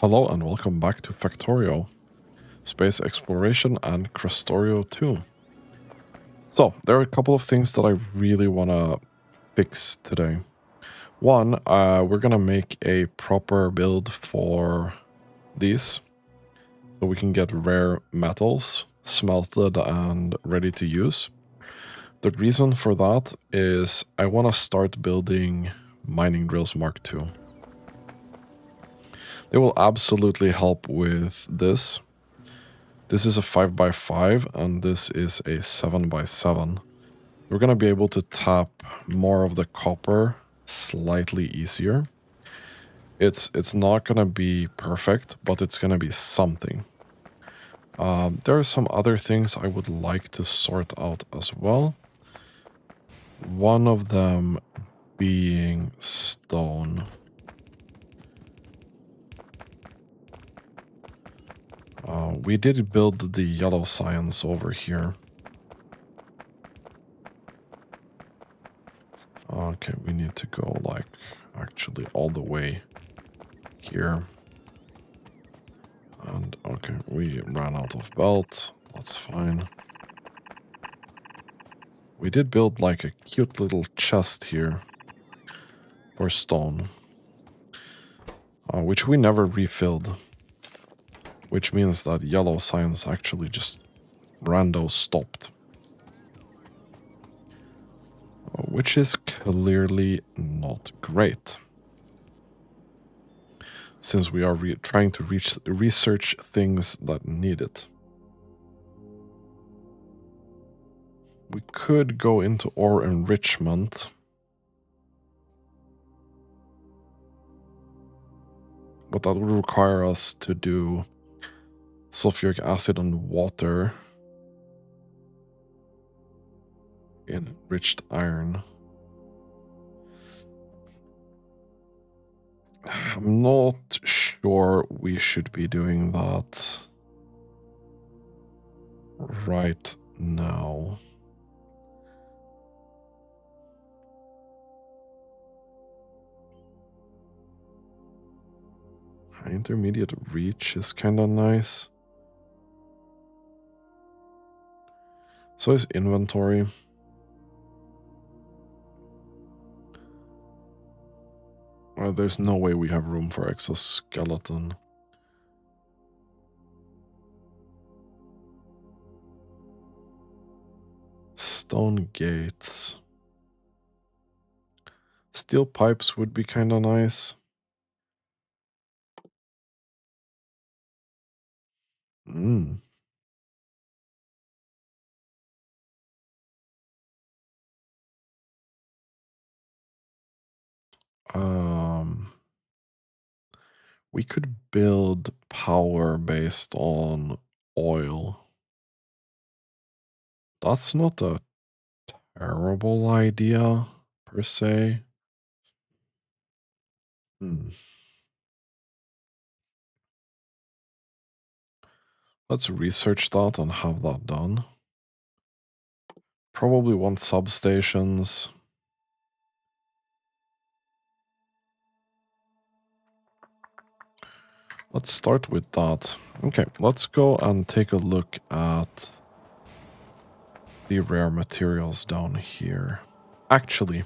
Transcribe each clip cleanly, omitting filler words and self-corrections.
Hello and welcome back to Factorio Space Exploration and Krastorio 2. So, there are a couple of things that I really want to fix today. One, we're going to make a proper build for these, so we can get rare metals smelted and ready to use. The reason for that is I want to start building mining drills Mark II. They will absolutely help with this. This is a 5x5 and this is a 7x7. We're going to be able to tap more of the copper slightly easier. It's not going to be perfect, but it's going to be something. There are some other things I would like to sort out as well. One of them being stone. We did build the yellow science over here. Okay, we need to go like actually all the way here. And okay, we ran out of belt. That's fine. We did build like a cute little chest here for stone, which we never refilled, which means that yellow science actually just rando stopped, which is clearly not great, since we are trying to research things that need it. We could go into ore enrichment, but that would require us to do sulfuric acid and water in enriched iron. I'm not sure we should be doing that right now. Intermediate reach is kind of nice. So is inventory. There's no way we have room for exoskeleton. Stone gates. Steel pipes would be kind of nice. We could build power based on oil. That's not a terrible idea, per se. Let's research that and have that done. Probably want substations. Let's start with that. Okay, let's go and take a look at the rare materials down here. Actually,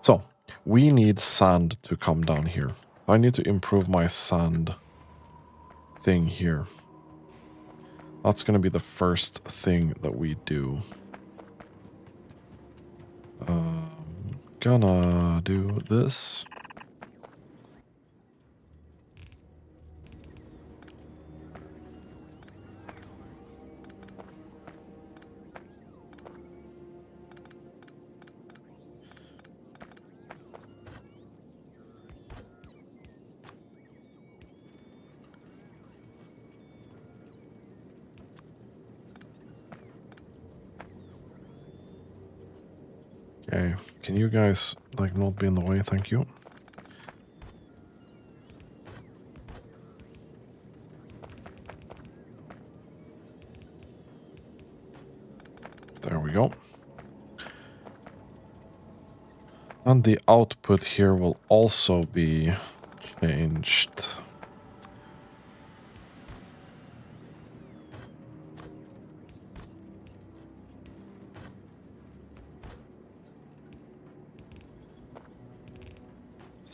so we need sand to come down here. I need to improve my sand thing here. That's going to be the first thing that we do. Gonna do this. Okay, can you guys, like, not be in the way? Thank you. There we go. And the output here will also be changed.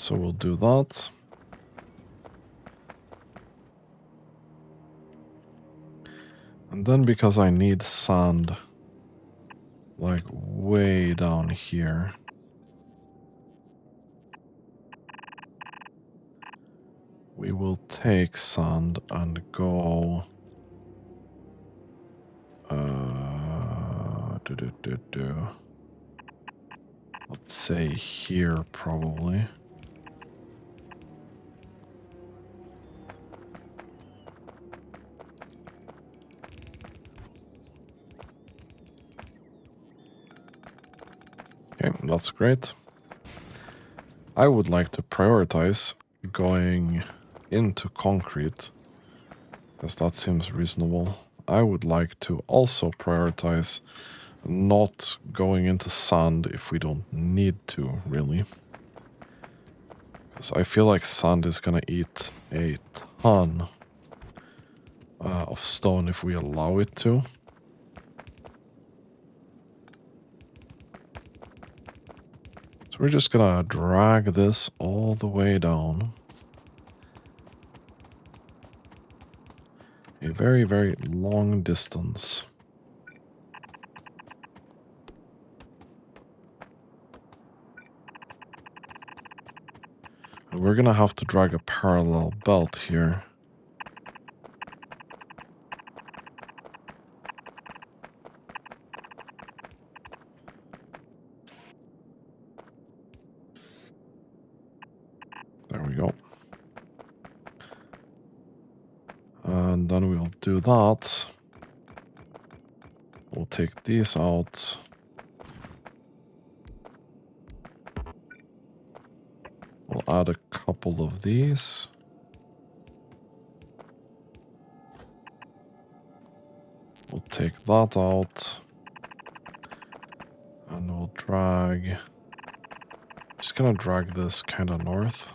So we'll do that. And then because I need sand, like way down here, we will take sand and go... Let's say here, probably. Okay, that's great. I would like to prioritize going into concrete, because that seems reasonable. I would like to also prioritize not going into sand if we don't need to, really. Because I feel like sand is gonna eat a ton of stone if we allow it to. So we're just gonna drag this all the way down. A very, very long distance. And we're gonna have to drag a parallel belt here. There we go. And then we'll do that. We'll take these out. We'll add a couple of these. We'll take that out. And we'll drag... Just gonna drag this kind of north.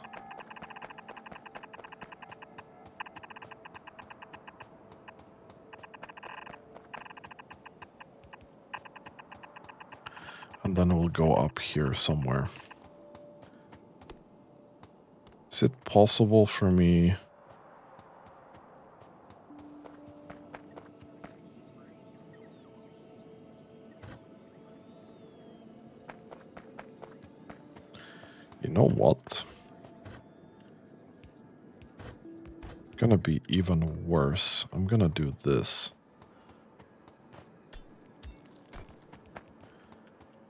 And then we'll go up here somewhere. Is it possible for me... You know what? Gonna be even worse. I'm gonna do this.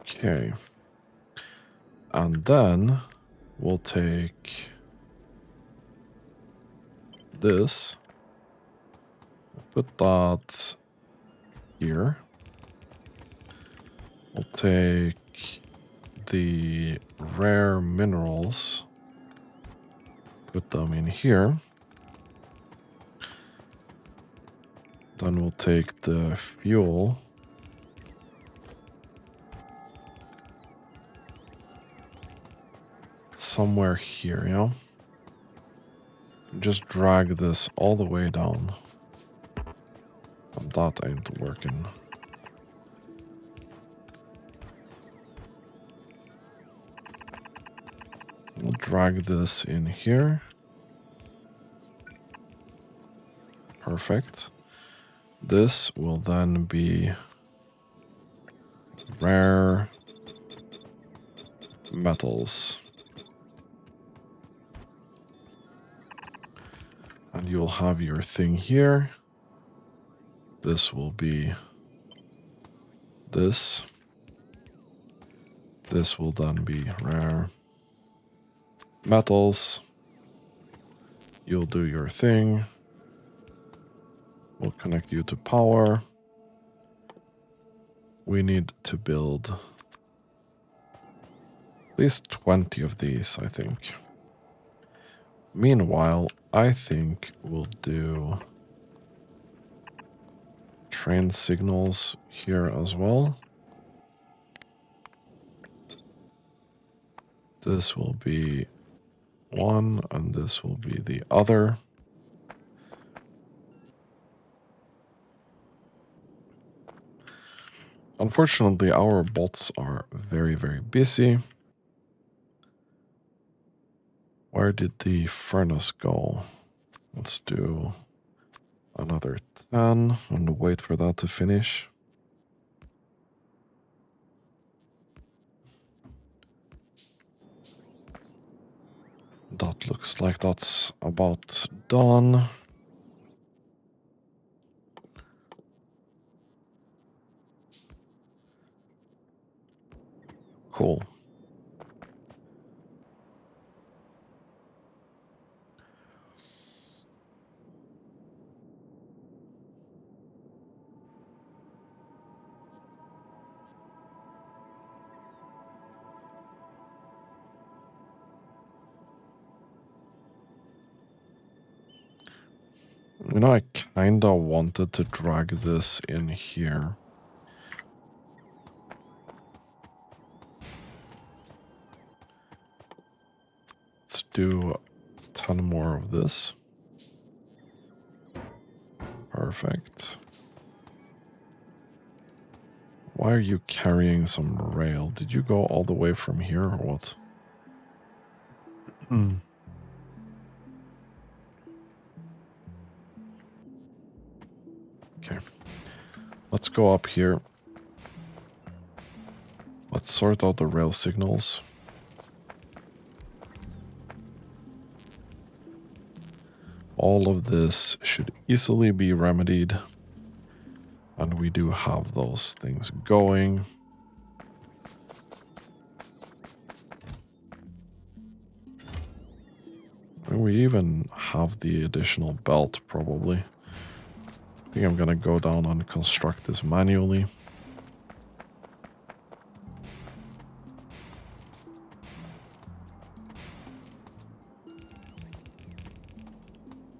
Okay. And then we'll take this. Put that here. We'll take the rare minerals. Put them in here. Then we'll take the fuel. Somewhere here, yeah? Just drag this all the way down. And that ain't working. We'll drag this in here. Perfect. This will then be rare metals. And you'll have your thing here. This will be this. This will then be rare metals. You'll do your thing. We'll connect you to power. We need to build at least 20 of these, I think. Meanwhile, I think we'll do train signals here as well. This will be one, and this will be the other. Unfortunately, our bots are very, very busy. Where did the furnace go? Let's do another 10 and wait for that to finish. That looks like that's about done. Cool. You know, I kinda wanted to drag this in here. Let's do a ton more of this. Perfect. Why are you carrying some rail? Did you go all the way from here or what? Okay. Let's go up here. Let's sort out the rail signals. All of this should easily be remedied. And we do have those things going. And we even have the additional belt, probably. I think I'm gonna go down and construct this manually.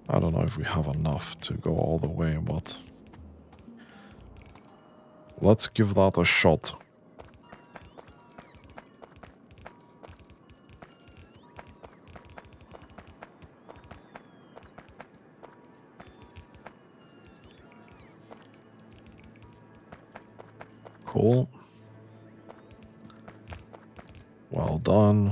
I don't know if we have enough to go all the way, but let's give that a shot. Cool. Well done.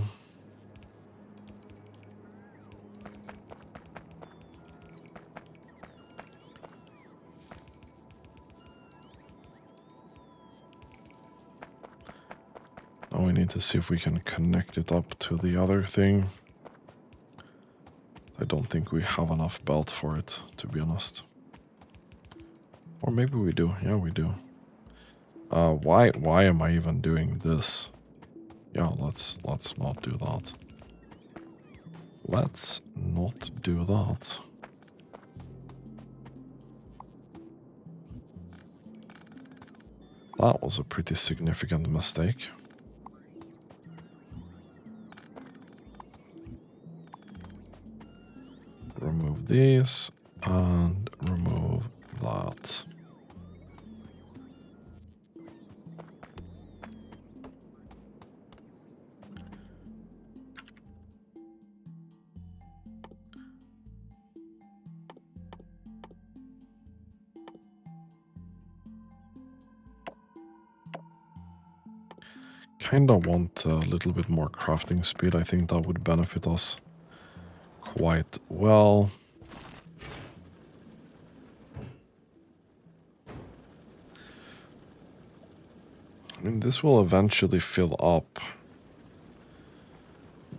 Now we need to see if we can connect it up to the other thing. I don't think we have enough belt for it, to be honest. Or maybe we do. Yeah, we do. Why am I even doing this? Yeah, let's not do that. Let's not do that. That was a pretty significant mistake. Remove these and remove that. Kinda want a little bit more crafting speed. I think that would benefit us quite well. I mean, this will eventually fill up.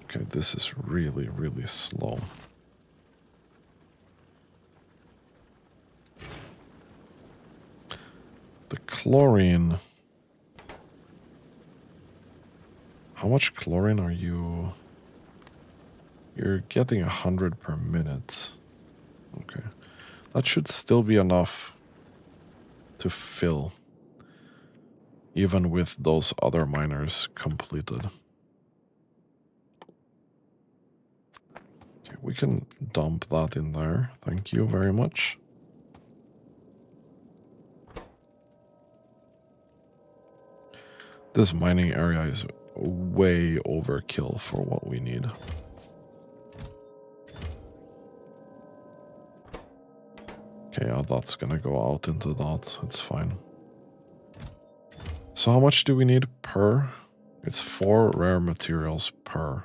Okay, this is really, really slow. The chlorine. How much chlorine are you? You're getting 100 per minute. Okay. That should still be enough to fill, even with those other miners completed. Okay, we can dump that in there. Thank you very much. This mining area is way overkill for what we need. Okay, yeah, that's gonna go out into that. It's fine. So how much do we need per? It's 4 rare materials per.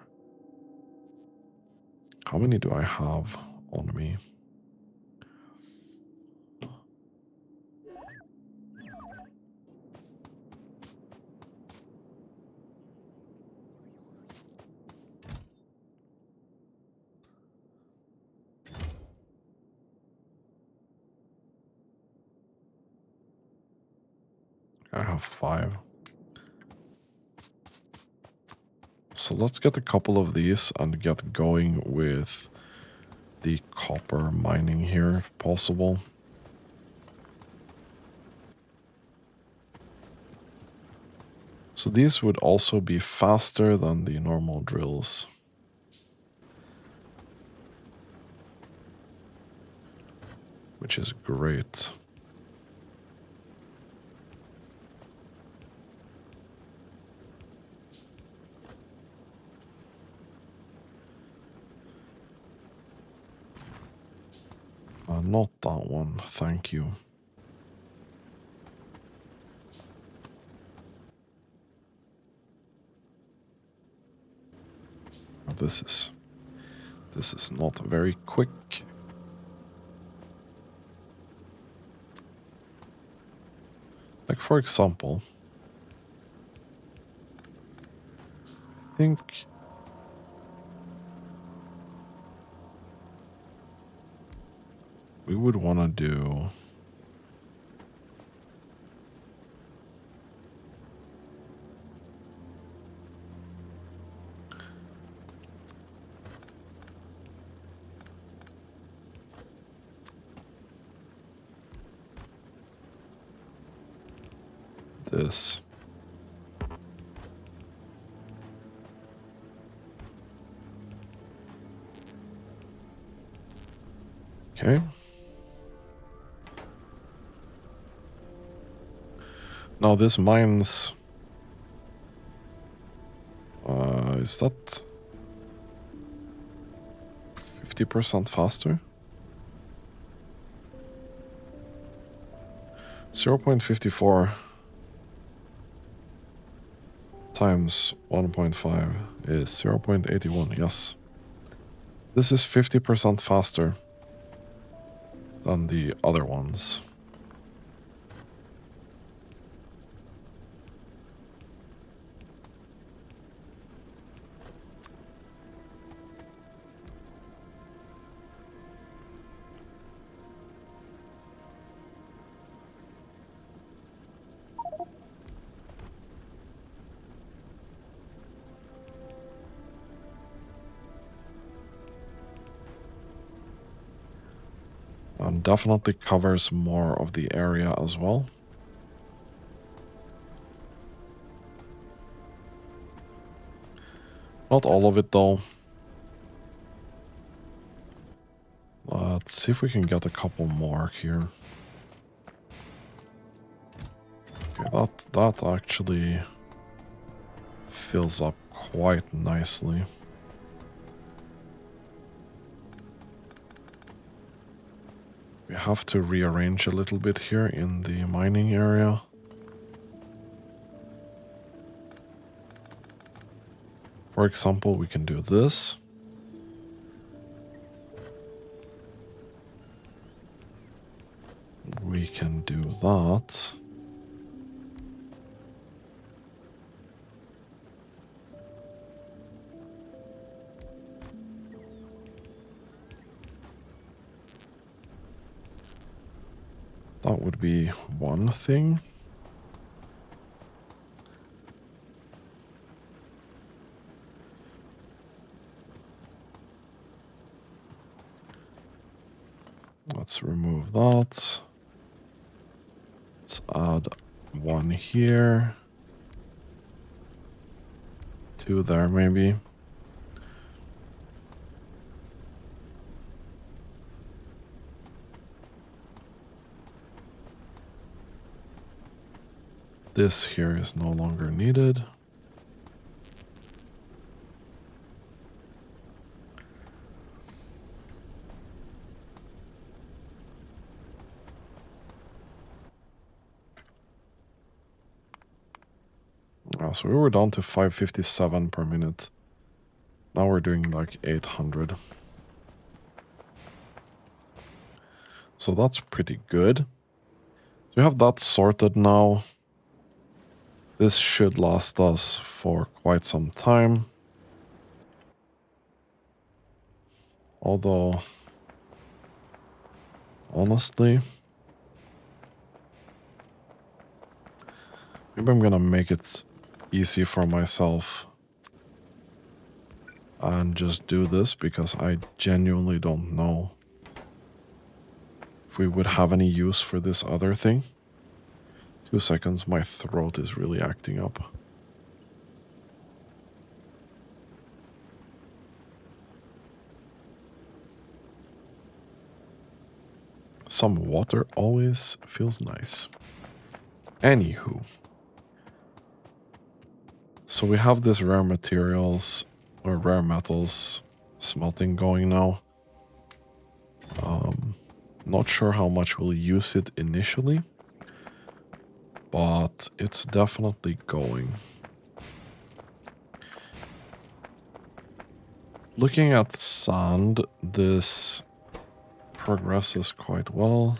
How many do I have on me? I have 5. So let's get a couple of these and get going with the copper mining here if possible. So these would also be faster than the normal drills. Which is great. Not that one, thank you. This is not very quick. Like for example, I think we would want to do this. Okay. Now this mines... is that 50% faster? 0.54 times 1.5 is 0.81, yes. This is 50% faster than the other ones. And definitely covers more of the area as well. Not all of it though. Let's see if we can get a couple more here. Okay, that actually fills up quite nicely. We have to rearrange a little bit here in the mining area. For example, we can do this. We can do that. That would be one thing. Let's remove that. Let's add one here. 2 there maybe. This here is no longer needed. So we were down to 557 per minute. Now we're doing like 800. So that's pretty good. So we have that sorted now. This should last us for quite some time. Although, honestly, maybe I'm gonna make it easy for myself and just do this because I genuinely don't know if we would have any use for this other thing. 2 seconds, my throat is really acting up. Some water always feels nice. Anywho. So we have this rare materials or rare metals smelting going now. Not sure how much we'll use it initially, but it's definitely going. Looking at sand, this progresses quite well.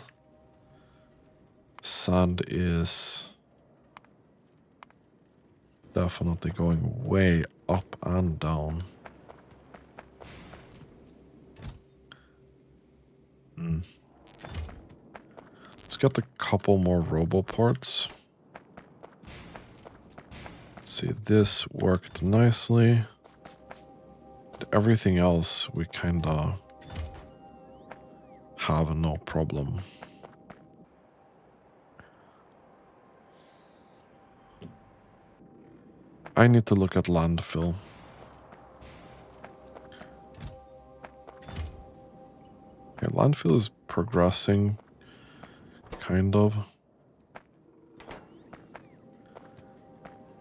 Sand is definitely going way up and down. Let's get a couple more robo parts. See, this worked nicely. Everything else we kinda have no problem. I need to look at landfill. Okay, landfill is progressing, kind of.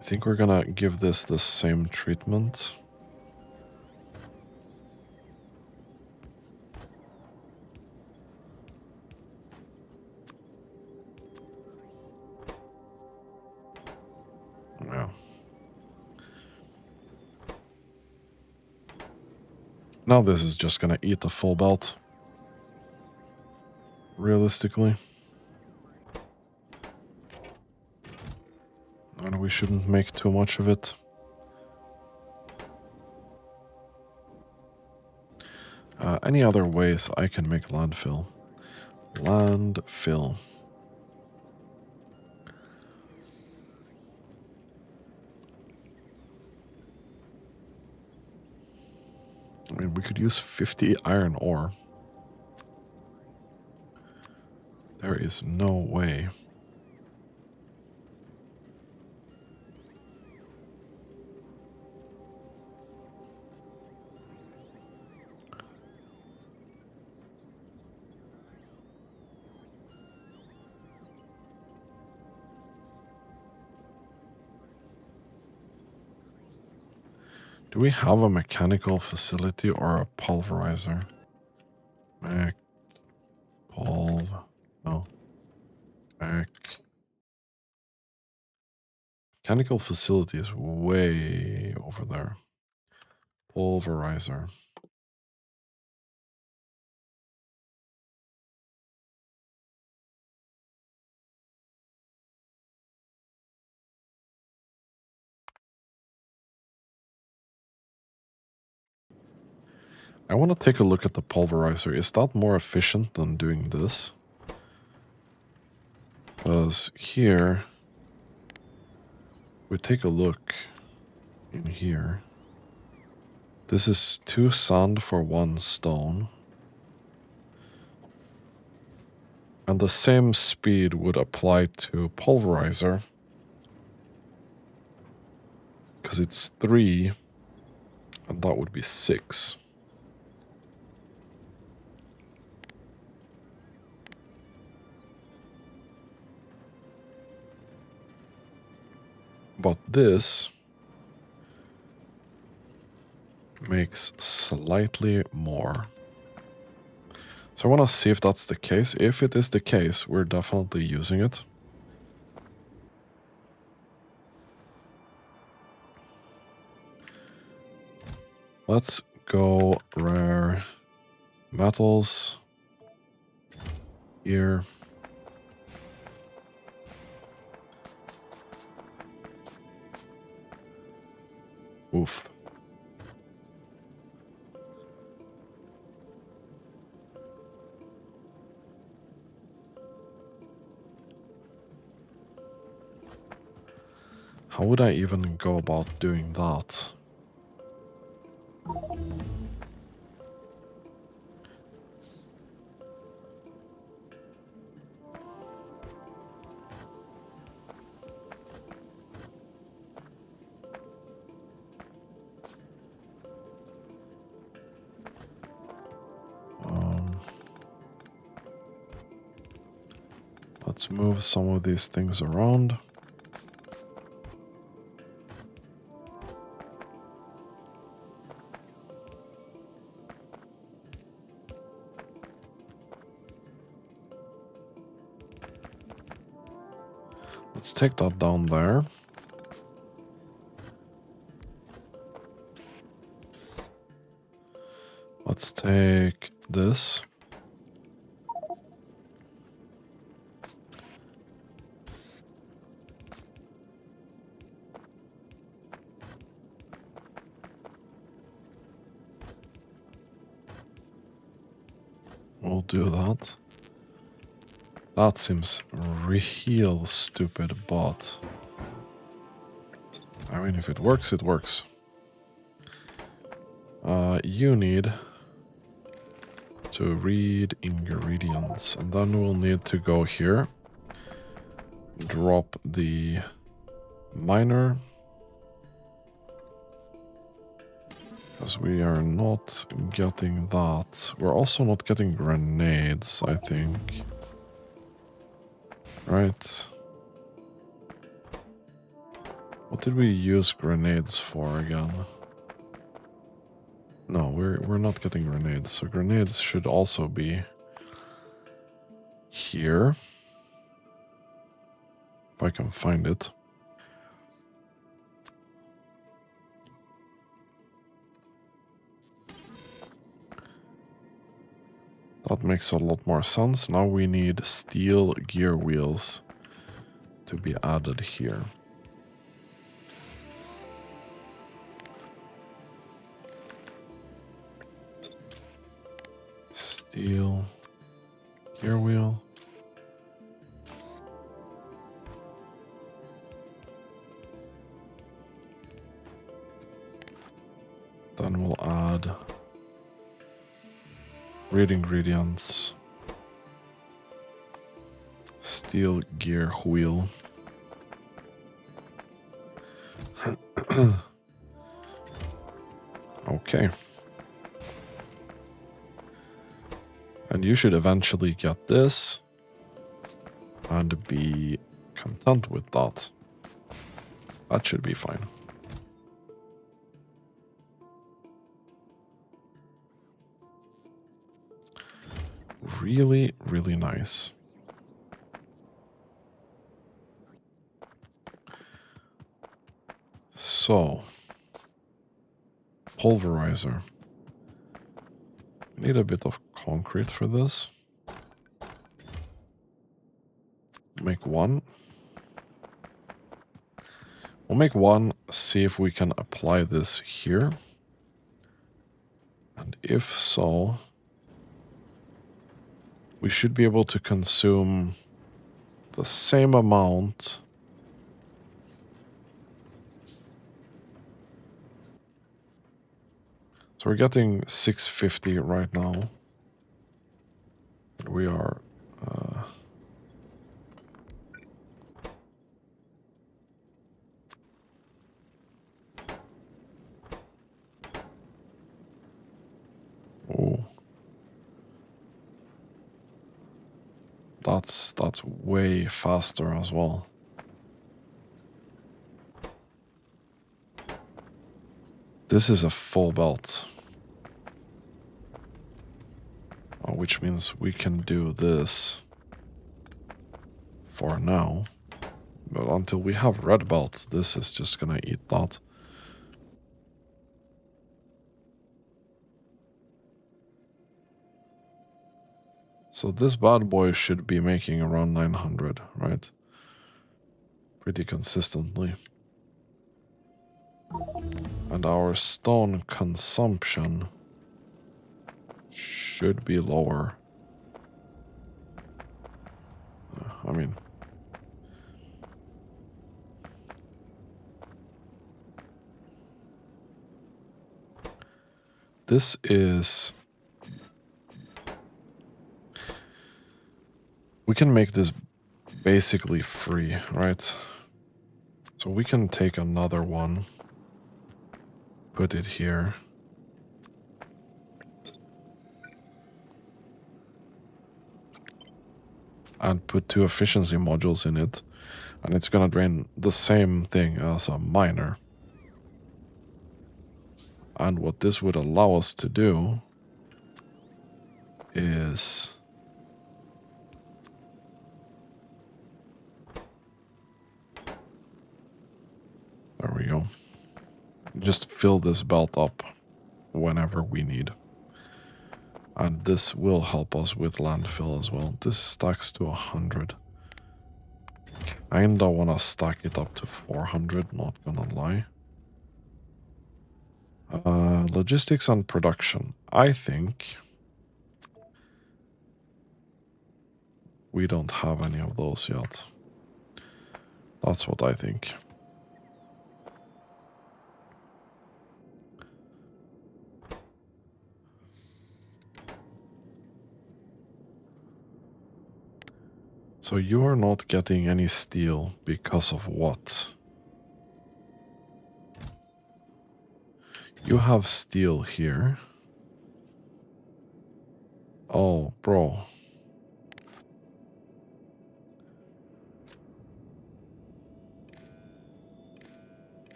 I think we're gonna give this the same treatment. Yeah. Now this is just gonna eat the full belt. Realistically. And we shouldn't make too much of it. Any other ways I can make landfill? Landfill. I mean, we could use 50 iron ore. There is no way. Do we have a mechanical facility or a pulverizer? No. Mechanical facility is way over there. Pulverizer. I want to take a look at the pulverizer. Is that more efficient than doing this? Because here, we take a look in here. This is 2 sand for 1 stone. And the same speed would apply to pulverizer. Because it's 3, and that would be 6. But this makes slightly more. So I want to see if that's the case. If it is the case, we're definitely using it. Let's go rare metals. here. Oof. How would I even go about doing that? Let's move some of these things around. Let's take that down there. Let's take this. We'll do that. That seems real stupid, but I mean, if it works, it works. You need to read ingredients, and then we'll need to go here, drop the miner, because we are not getting that. We're also not getting grenades, I think. Right. What did we use grenades for again? No, we're not getting grenades, so grenades should also be here. If I can find it. That makes a lot more sense. Now we need steel gear wheels to be added here. Steel gear wheel. Then we'll add read ingredients. Steel gear wheel. Okay. And you should eventually get this and be content with that. That should be fine. Really, really nice. So, pulverizer. Need a bit of concrete for this. Make one. We'll make one, see if we can apply this here. And if so, we should be able to consume the same amount. So we're getting 650 right now. We are... oh. That's way faster as well. This is a full belt. Which means we can do this for now. But until we have red belt, this is just gonna eat that. So this bad boy should be making around 900, right? Pretty consistently. And our stone consumption should be lower. I mean... This is... We can make this basically free, right? So we can take another one, put it here. And put 2 efficiency modules in it. And it's gonna drain the same thing as a miner. And what this would allow us to do is... There we go. Just fill this belt up whenever we need. And this will help us with landfill as well. This stacks to 100. Kinda wanna stack it up to 400, not gonna lie. Logistics and production. I think we don't have any of those yet. That's what I think. So you are not getting any steel because of what? You have steel here. Oh, bro.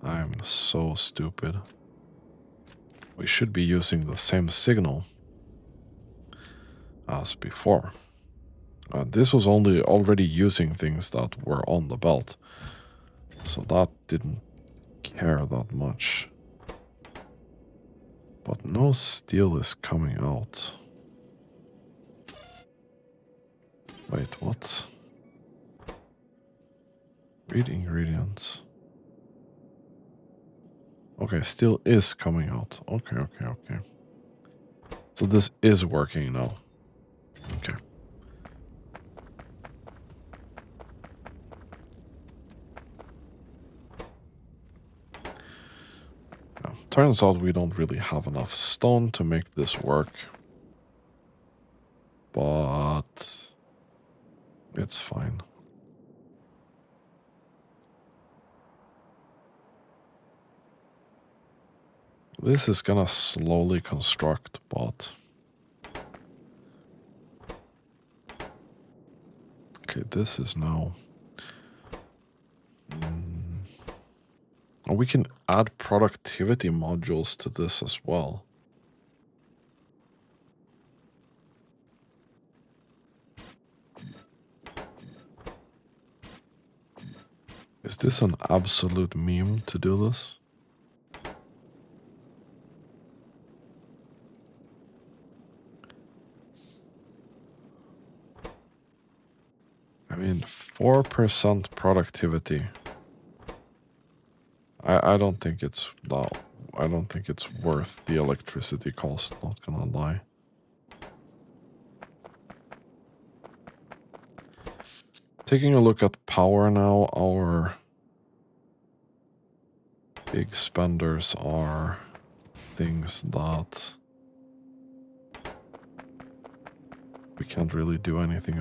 I'm so stupid. We should be using the same signal as before. This was already using things that were on the belt. So that didn't care that much. But no steel is coming out. Wait, what? Read ingredients. Okay, steel is coming out. Okay. So this is working now. Okay. Now, turns out we don't really have enough stone to make this work. But it's fine. This is gonna slowly construct, but... Okay, this is now... We can add productivity modules to this as well. Is this an absolute meme to do this? I mean, 4% productivity. I don't think it's that. I don't think it's worth the electricity cost, not gonna lie. Taking a look at power now, our big spenders are things that we can't really do anything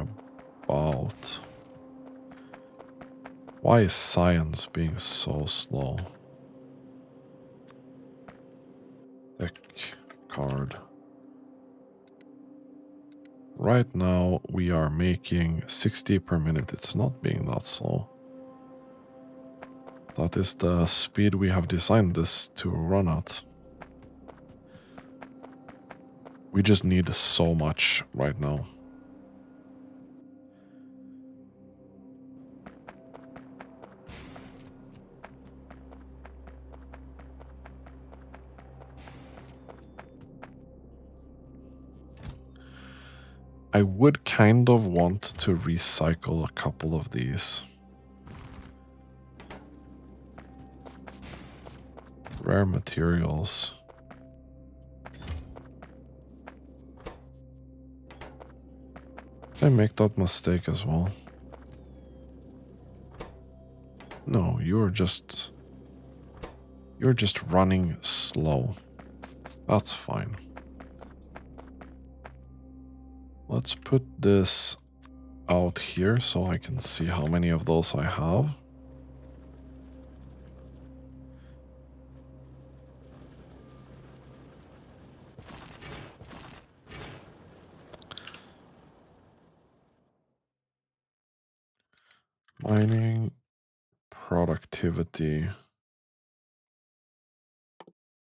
about. Why is science being so slow? Deck card. Right now we are making 60 per minute. It's not being that slow. That is the speed we have designed this to run at. We just need so much right now. I would kind of want to recycle a couple of these. Rare materials. Did I make that mistake as well? No, you're just running slow. That's fine. Let's put this out here so I can see how many of those I have. Mining productivity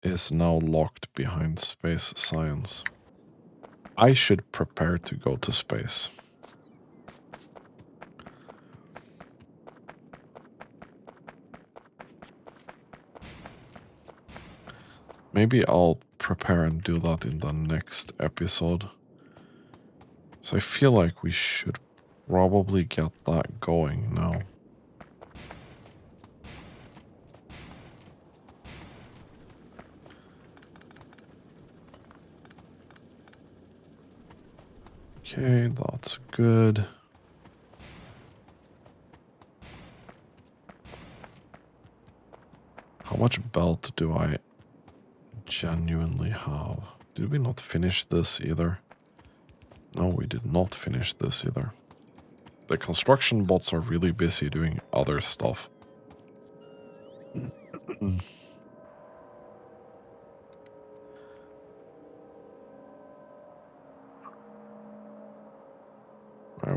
is now locked behind space science. I should prepare to go to space. Maybe I'll prepare and do that in the next episode. So I feel like we should probably get that going now. Okay, that's good. How much belt do I genuinely have? Did we not finish this either? No, we did not finish this either. The construction bots are really busy doing other stuff.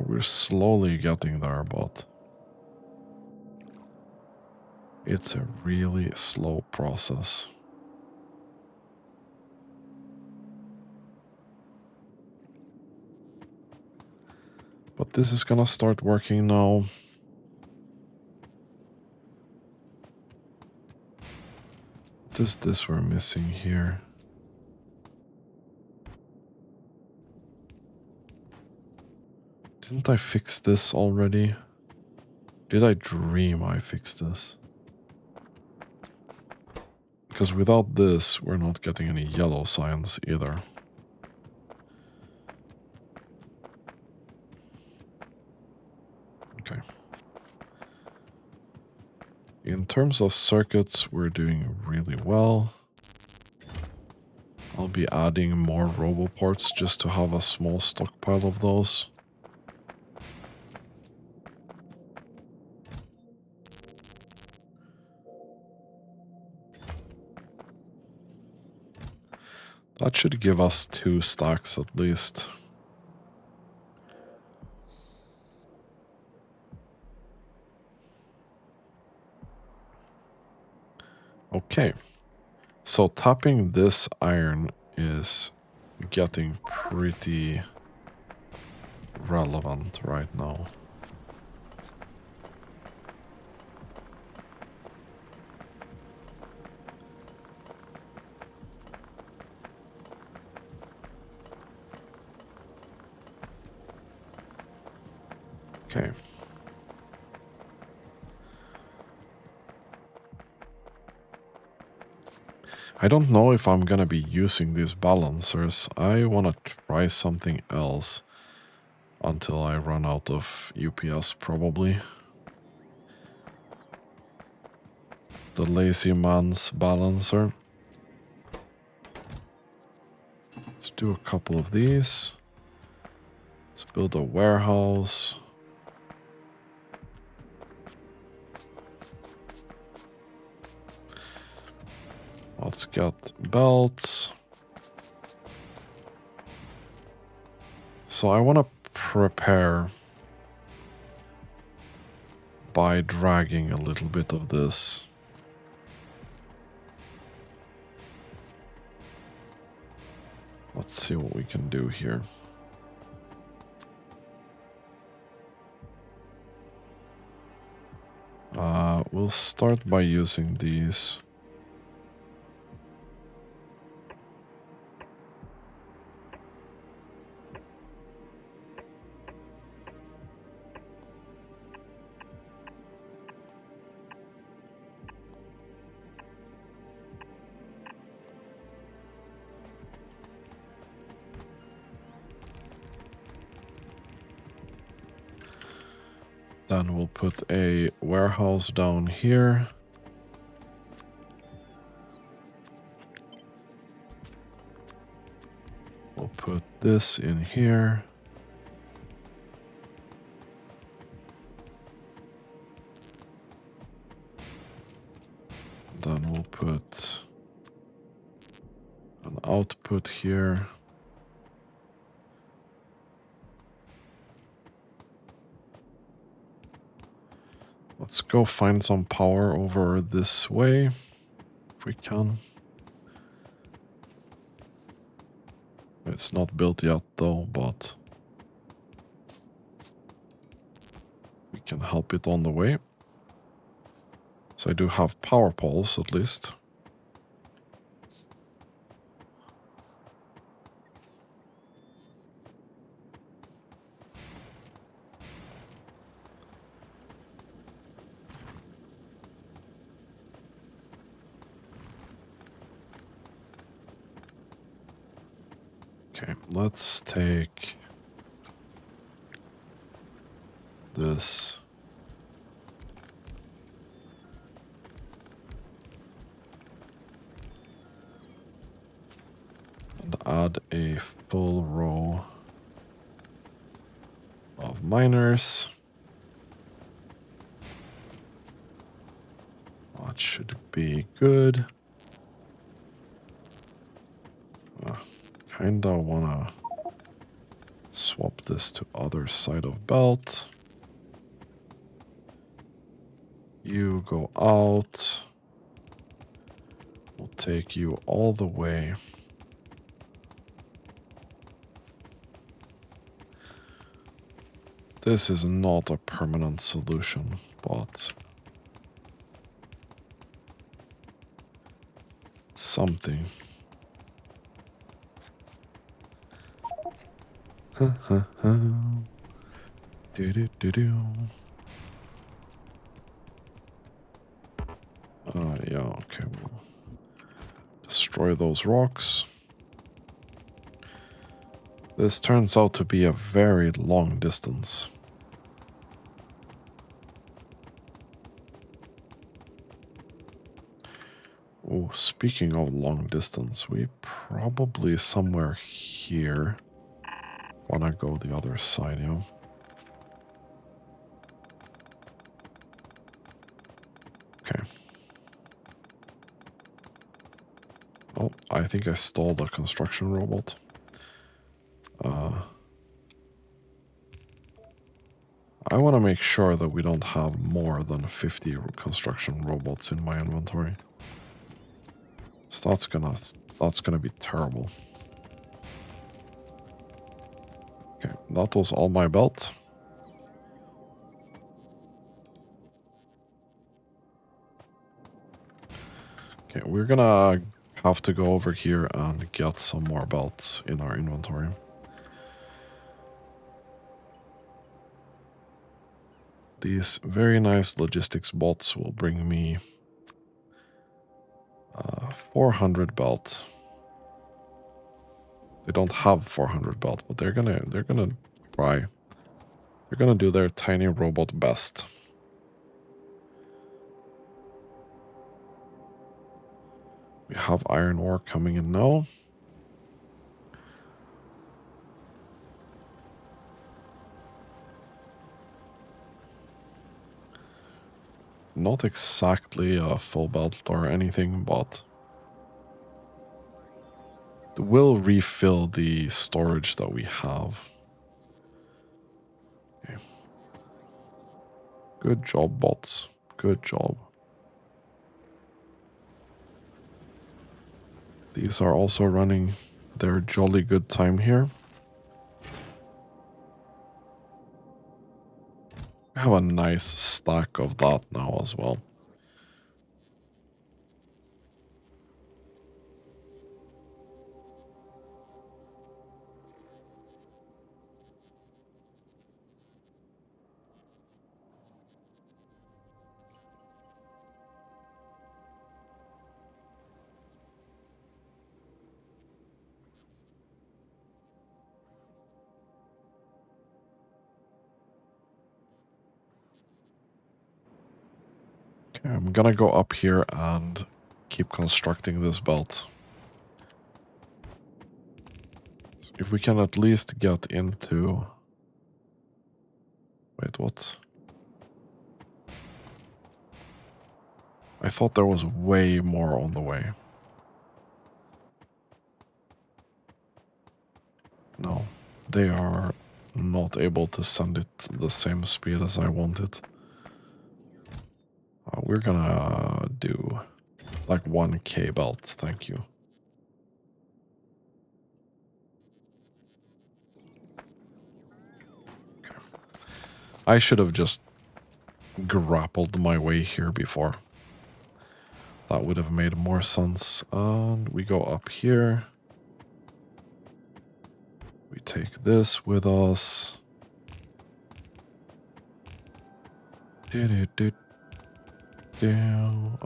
We're slowly getting there, but it's a really slow process. But this is gonna start working now. What is this we're missing here? Didn't I fix this already? Did I dream I fixed this? Because without this, we're not getting any yellow science either. Okay. In terms of circuits, we're doing really well. I'll be adding more roboports just to have a small stockpile of those. That should give us 2 stacks at least. Okay. So tapping this iron is getting pretty relevant right now. Okay. I don't know if I'm gonna be using these balancers. I wanna try something else until I run out of UPS probably. The lazy man's balancer. Let's do a couple of these. Let's build a warehouse. Let's get belts. So I want to prepare by dragging a little bit of this. Let's see what we can do here. We'll start by using these. Then we'll put a warehouse down here. We'll put this in here. Then we'll put an output here. Let's go find some power over this way, if we can. It's not built yet though, but we can help it on the way. So I do have power poles at least. Okay, let's take this. And add a full row of miners. That should be good. Kinda wanna swap this to other side of belt. You go out. We'll take you all the way. This is not a permanent solution, but something. Do do do do. Yeah, okay. We'll destroy those rocks. This turns out to be a very long distance. Oh, speaking of long distance, we probably somewhere here wanna go the other side, yeah. Okay. Oh, I think I stole the construction robot. I want to make sure that we don't have more than 50 construction robots in my inventory. So that's gonna be terrible. Okay, that was all my belt. Okay, we're gonna have to go over here and get some more belts in our inventory. These very nice logistics bots will bring me 400 belt. They don't have 400 belt, but they're gonna try. They're gonna do their tiny robot best. We have iron ore coming in now. Not exactly a full belt or anything, but it will refill the storage that we have. Okay. Good job, bots. Good job. These are also running their jolly good time here. We have a nice stack of that now as well. I'm gonna go up here and keep constructing this belt. If we can at least get into... Wait, what? I thought there was way more on the way. No, they are not able to send it the same speed as I want it. We're gonna do like 1K belt, thank you. Okay. I should have just grappled my way here before. That would have made more sense. And we go up here. We take this with us.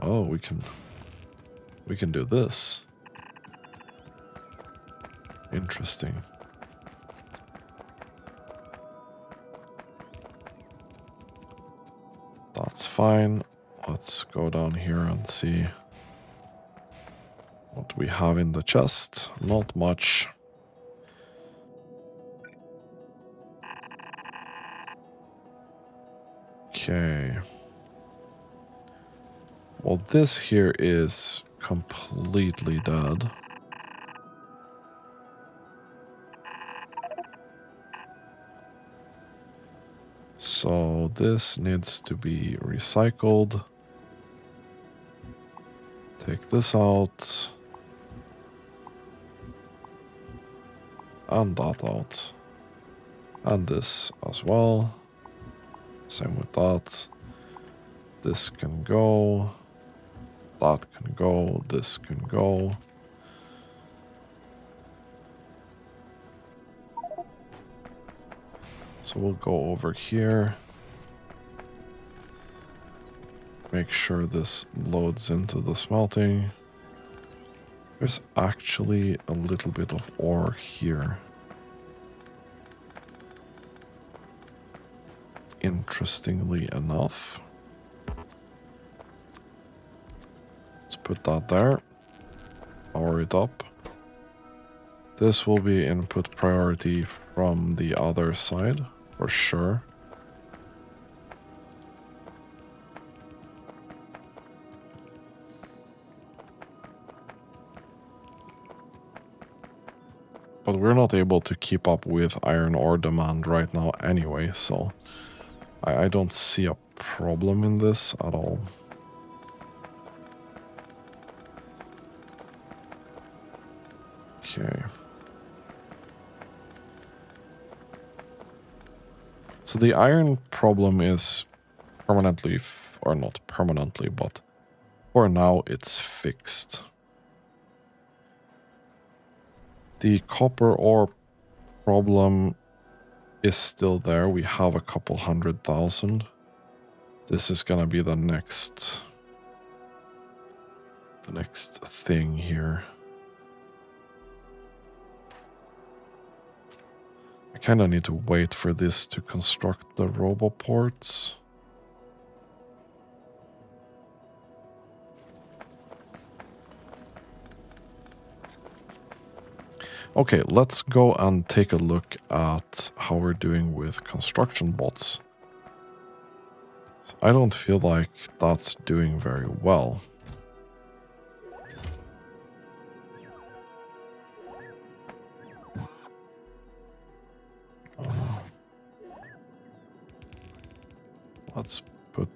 Oh, we can do this. Interesting. That's fine. Let's go down here and see what we have in the chest. Not much. Okay. Well, this here is completely dead. So this needs to be recycled. Take this out. And that out. And this as well. Same with that. This can go. That can go. This can go. So we'll go over here. Make sure this loads into the smelting. There's actually a little bit of ore here. Interestingly enough. Let's put that there. Power it up. This will be input priority from the other side, for sure. But we're not able to keep up with iron ore demand right now anyway, so I don't see a problem in this at all. Okay. So the iron problem is permanently, or not permanently, but for now it's fixed. The copper ore problem is still there. We have a couple 100,000. This is gonna be the next thing here. I kind of need to wait for this to construct the roboports. Okay, let's go and take a look at how we're doing with construction bots. I don't feel like that's doing very well. Let's put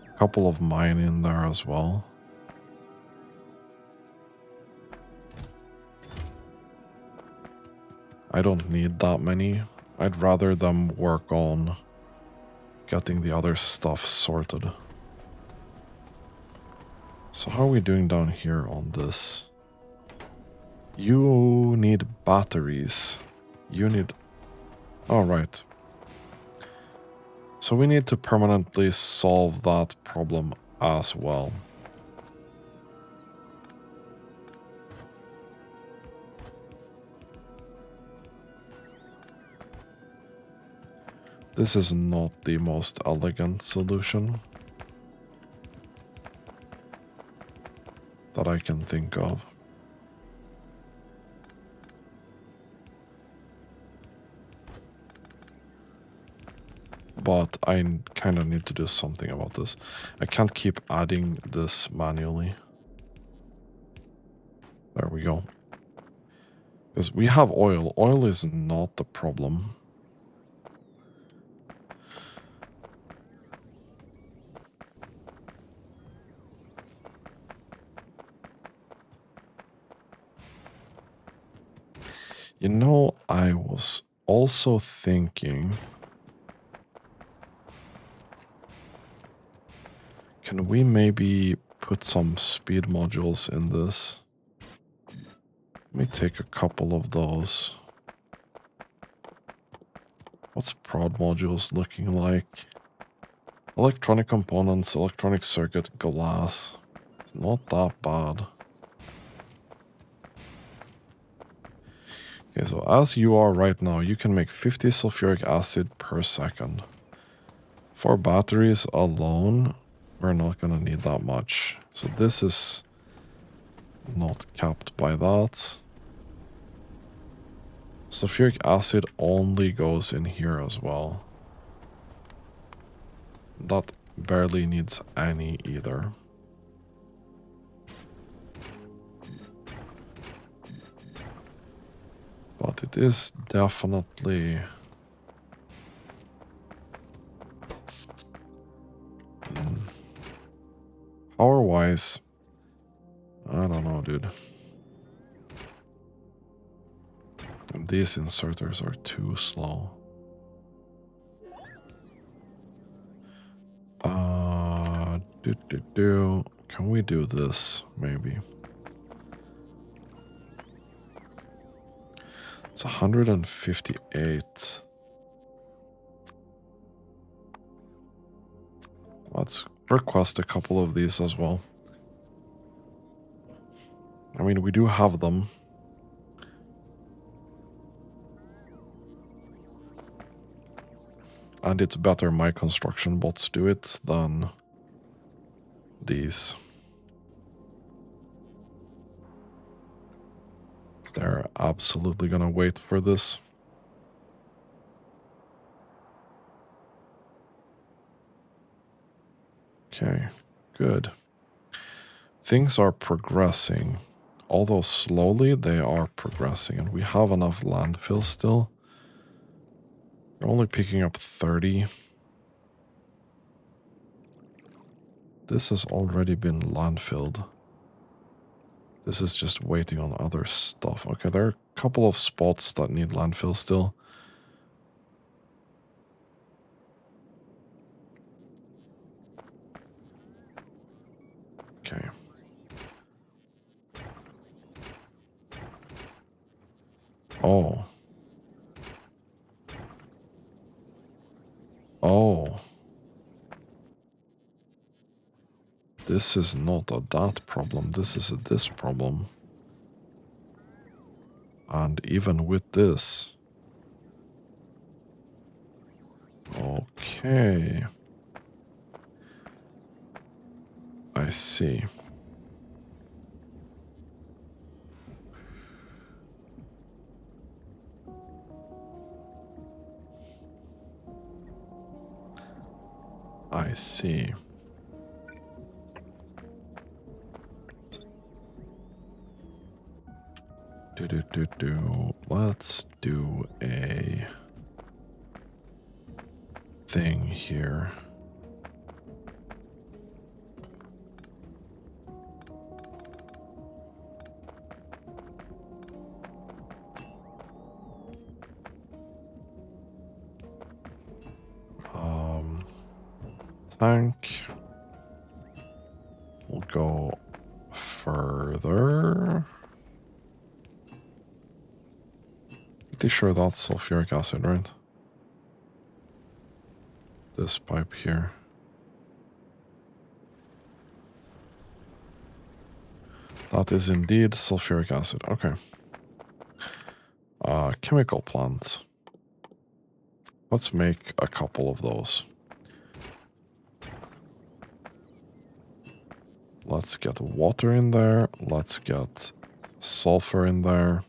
a couple of mine in there as well. I don't need that many. I'd rather them work on getting the other stuff sorted. So how are we doing down here on this? You need batteries. You need... All right. So we need to permanently solve that problem as well. This is not the most elegant solution. can think of. But I kind of need to do something about this. I can't keep adding this manually. There we go. Because we have oil. Oil is not the problem. You know, I was also thinking, can we maybe put some speed modules in this? Let me take a couple of those. What's prod modules looking like? Electronic components, electronic circuit, glass. It's not that bad. Okay, so as you are right now, you can make 50 sulfuric acid per second. For batteries alone, we're not going to need that much. So this is not capped by that. Sulfuric acid only goes in here as well. That barely needs any either. But it is definitely... Power-wise, I don't know, dude. And these inserters are too slow. Can we do this, maybe? It's 158. Let's request a couple of these as well. I mean, we do have them. And it's better my construction bots do it than these. They're absolutely gonna wait for this. Okay, good. Things are progressing. Although slowly, they are progressing. And we have enough landfill still. We're only picking up 30. This has already been landfilled. This is just waiting on other stuff. Okay, there are a couple of spots that need landfill still. Okay. Oh. Oh. This is not a that problem. This is a this problem. And even with this. Okay. I see. I see. Let's do a thing here. Tank. We'll go further. Pretty sure that's sulfuric acid, right? This pipe here. That is indeed sulfuric acid. Okay. Chemical plants. Let's make a couple of those. Let's get water in there. Let's get sulfur in there.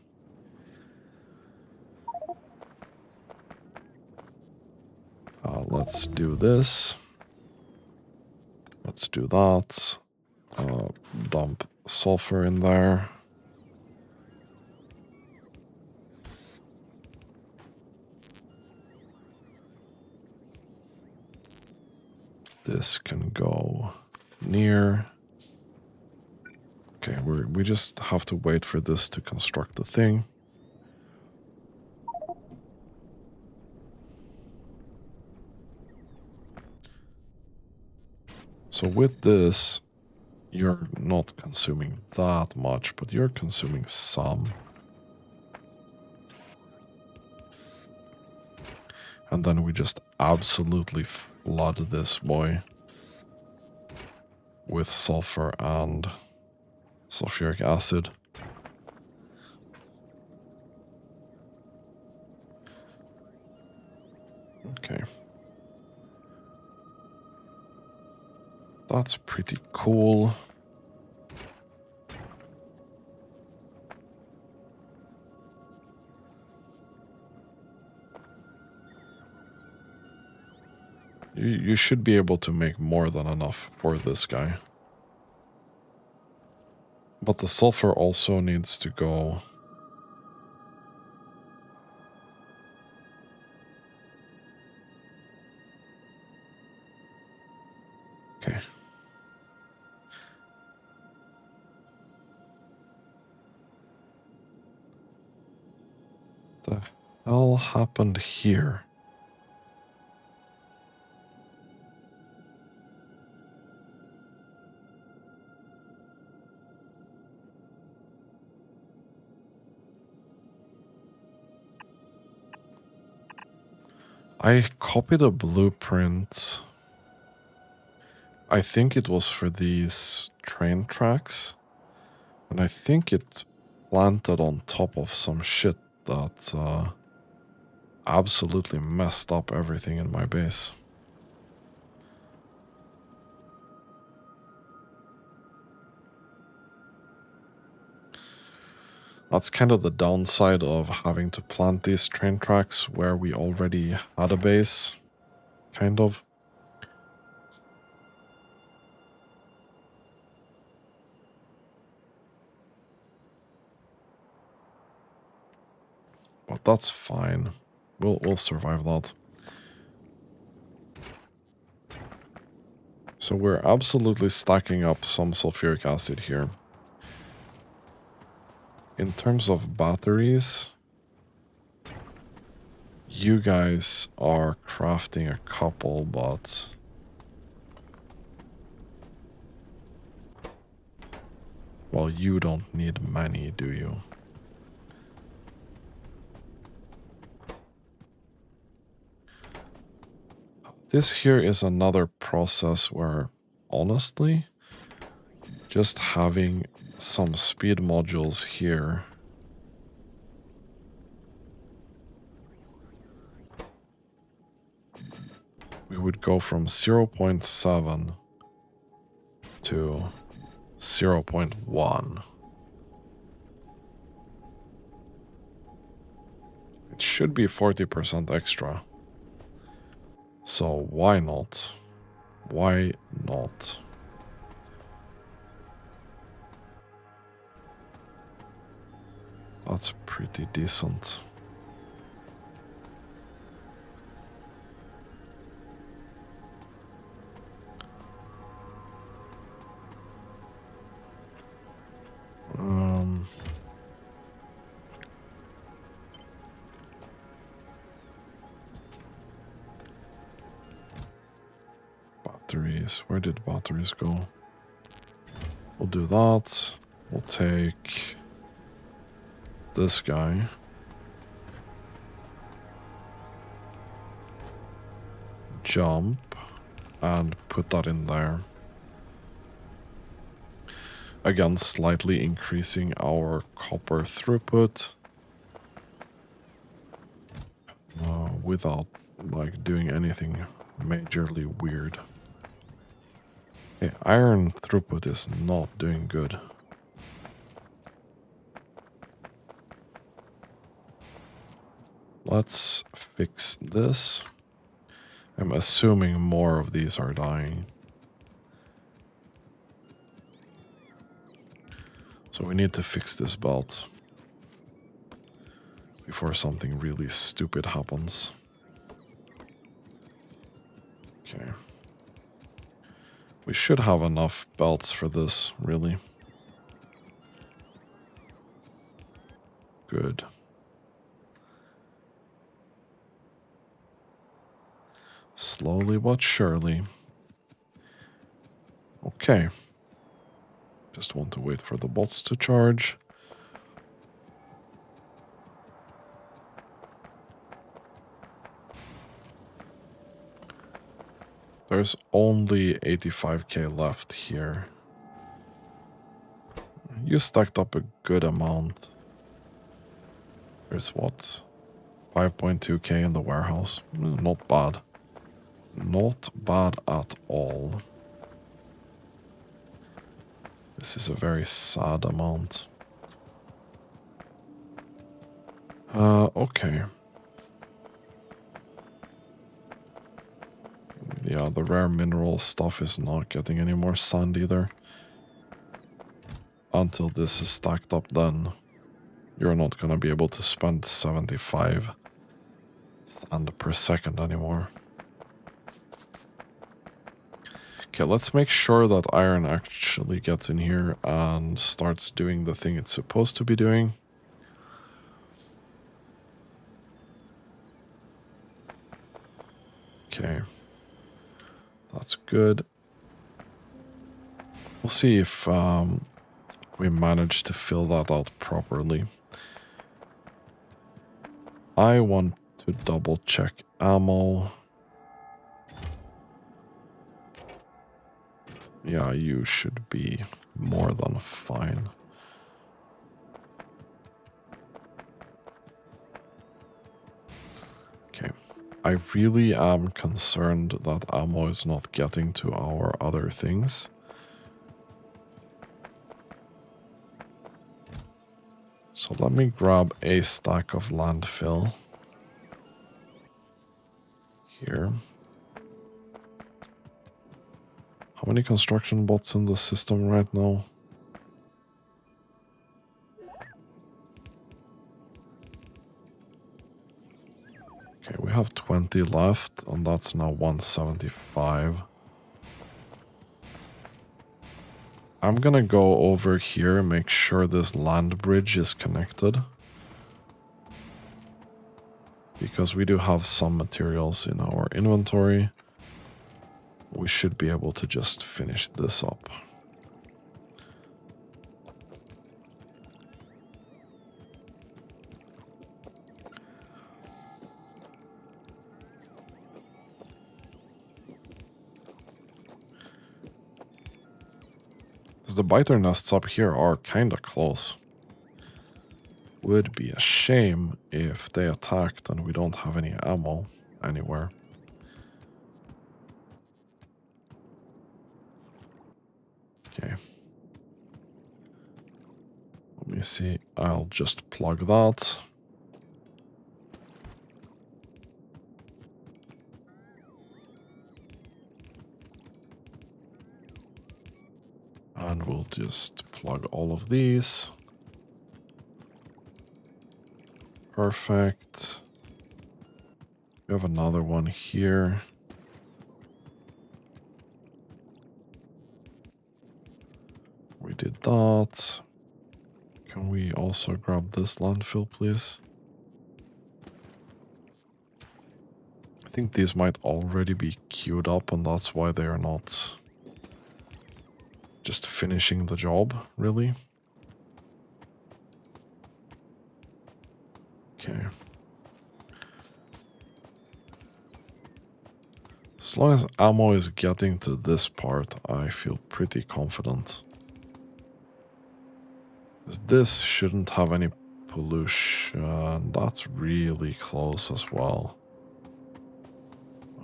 Let's do this. Let's do that. Dump sulfur in there. This can go near. Okay, we just have to wait for this to construct the thing. So with this, you're not consuming that much, but you're consuming some. And then we just absolutely flood this boy with sulfur and sulfuric acid. Okay. That's pretty cool. You should be able to make more than enough for this guy. But the sulfur also needs to go. Okay. The hell happened here? I copied a blueprint. I think it was for these train tracks. And I think it planted on top of some shit that absolutely messed up everything in my base. That's kind of the downside of having to plant these train tracks where we already had a base, kind of. But that's fine. We'll survive that. So we're absolutely stacking up some sulfuric acid here. In terms of batteries, you guys are crafting a couple, but well, you don't need many, do you? This here is another process where, honestly, just having some speed modules here we would go from 0.7 to 0.1. It should be 40% extra. So why not? Why not? That's pretty decent. Batteries. Where did batteries go? We'll do that. We'll take this guy. Jump. And put that in there. Again, slightly increasing our copper throughput. Without, like, doing anything majorly weird. Okay, iron throughput is not doing good. Let's fix this. I'm assuming more of these are dying. So we need to fix this belt before something really stupid happens. Okay. We should have enough belts for this, really. Good. Slowly but surely. Okay. Just want to wait for the bots to charge. There's only 85k left here. You stacked up a good amount. There's what? 5.2k in the warehouse. Not bad. Not bad at all. This is a very sad amount. Okay. Yeah, the rare mineral stuff is not getting any more sand either. Until this is stacked up, then you're not gonna be able to spend 75 sand per second anymore. Okay, let's make sure that iron actually gets in here and starts doing the thing it's supposed to be doing. Okay. That's good. We'll see if we manage to fill that out properly. I want to double check ammo. Yeah, you should be more than fine. Okay. I really am concerned that ammo is not getting to our other things. So let me grab a stack of landfill. Here. How many construction bots in the system right now? Okay, we have 20 left, and that's now 175. I'm gonna go over here and make sure this land bridge is connected. Because we do have some materials in our inventory. We should be able to just finish this up. The biter nests up here are kinda close. Would be a shame if they attacked and we don't have any ammo anywhere. Okay. Let me see. I'll just plug that. And we'll just plug all of these. Perfect. We have another one here. We did that. Can we also grab this landfill, please? I think these might already be queued up, and that's why they are not just finishing the job, really. Okay. As long as ammo is getting to this part, I feel pretty confident. This shouldn't have any pollution. That's really close as well.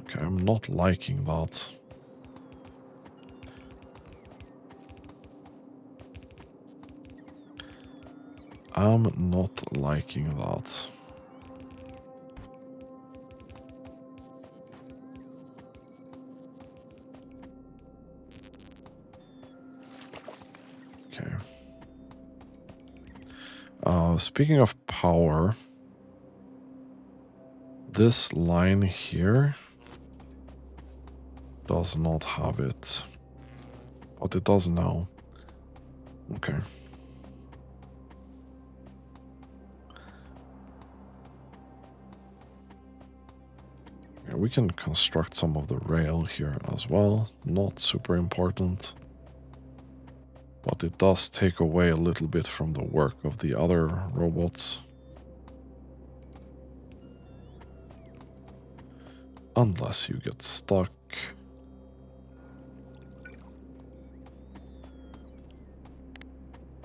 Okay, I'm not liking that. am not liking that. Okay. Speaking of power, this line here does not have it, but it does now. Okay. Yeah, we can construct some of the rail here as well. Not super important, but it does take away a little bit from the work of the other robots. Unless you get stuck.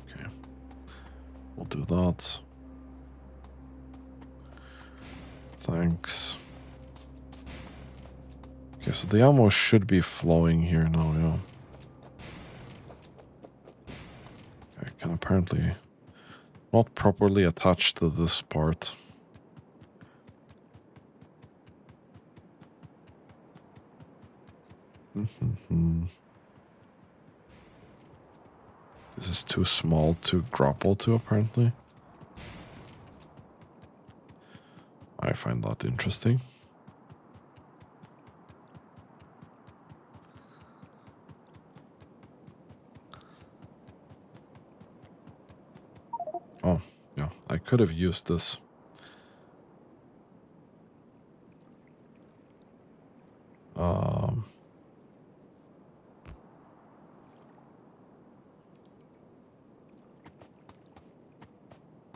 Okay, we'll do that. Thanks. Okay, so the ammo should be flowing here now, yeah. I can apparently not properly attach to this part. This is too small to grapple to, apparently. I find that interesting. Oh, yeah, I could have used this.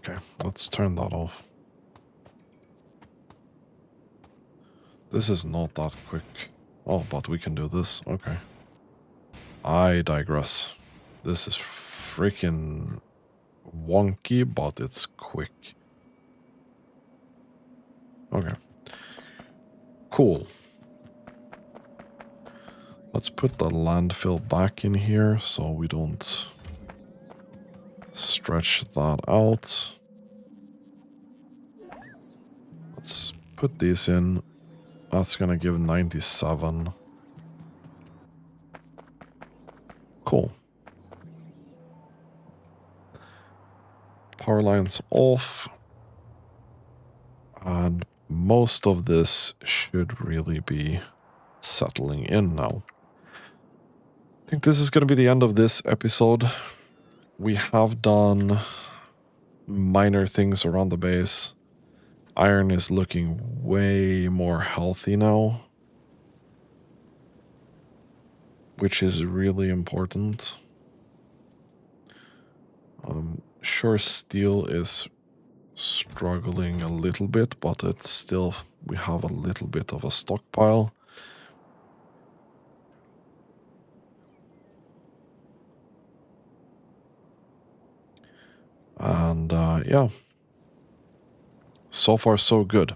Okay, let's turn that off. This is not that quick. Oh, but we can do this. Okay. I digress. This is freaking wonky, but it's quick. Okay. Cool. Let's put the landfill back in here so we don't stretch that out. Let's put these in. That's gonna give 97. Cool. Power lines off. And most of this should really be settling in now. I think this is going to be the end of this episode. We have done minor things around the base. Iron is looking way more healthy now, which is really important. Sure, steel is struggling a little bit, but it's still, we have a little bit of a stockpile. And yeah, so far so good.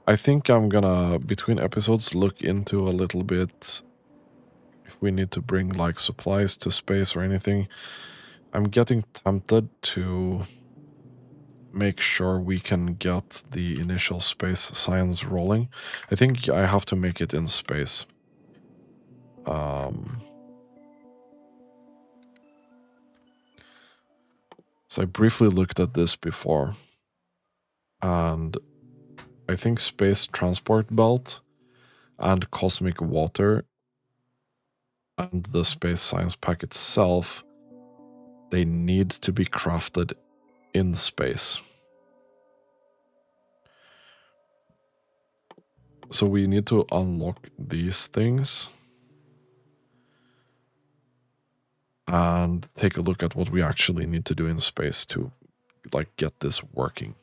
I think I'm gonna, between episodes, look into a little bit if we need to bring like supplies to space or anything. I'm getting tempted to make sure we can get the initial space science rolling. I think I have to make it in space. So I briefly looked at this before, and I think space transport belt and cosmic water and the space science pack itself, they need to be crafted in space. So we need to unlock these things and take a look at what we actually need to do in space to like get this working.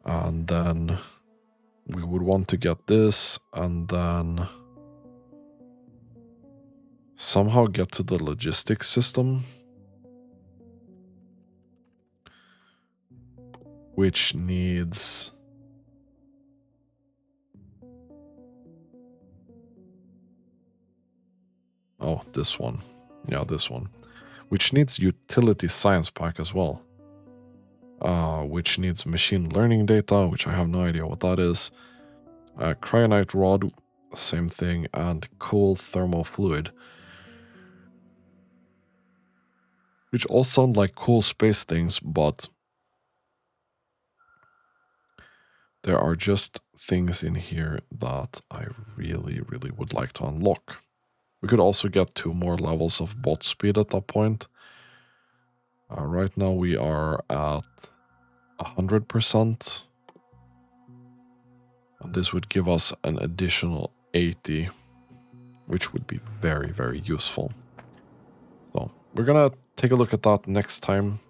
And then we would want to get this and then somehow get to the logistics system, which needs this one. Yeah, this one. which needs utility science pack as well. Which needs machine learning data, which I have no idea what that is. Cryonite rod, same thing, and cool thermal fluid. Which all sound like cool space things, but there are just things in here that I really, really would like to unlock. We could also get 2 more levels of bot speed at that point. Right now we are at 100%. And this would give us an additional 80, which would be very, very useful. So we're gonna take a look at that next time.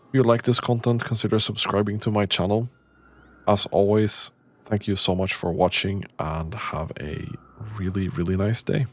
If you like this content, consider subscribing to my channel. As always, thank you so much for watching and have a really, really nice day.